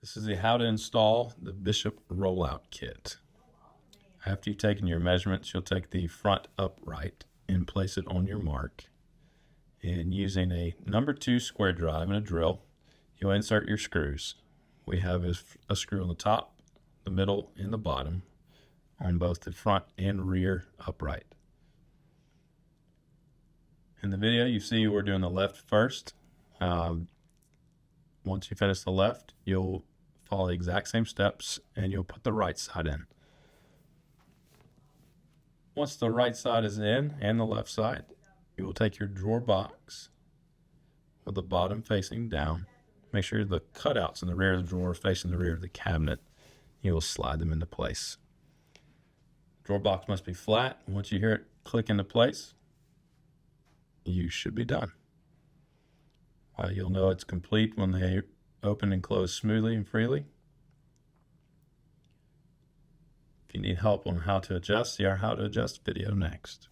This is the how to install the Bishop Rollout Kit. After you've taken your measurements, you'll take the front upright and place it on your mark. And using a number 2 square drive and a drill, you'll insert your screws. We have a screw on the top, the middle, and the bottom on both the front and rear upright. In the video, you see we're doing the left first. Once you finish the left, you'll follow the exact same steps and you'll put the right side in. Once the right side is in and the left side, you will take your drawer box with the bottom facing down. Make sure the cutouts in the rear of the drawer are facing the rear of the cabinet. You will slide them into place. Drawer box must be flat. Once you hear it click into place, you should be done. You'll know it's complete when they open and close smoothly and freely. If you need help on how to adjust, see our how to adjust video next.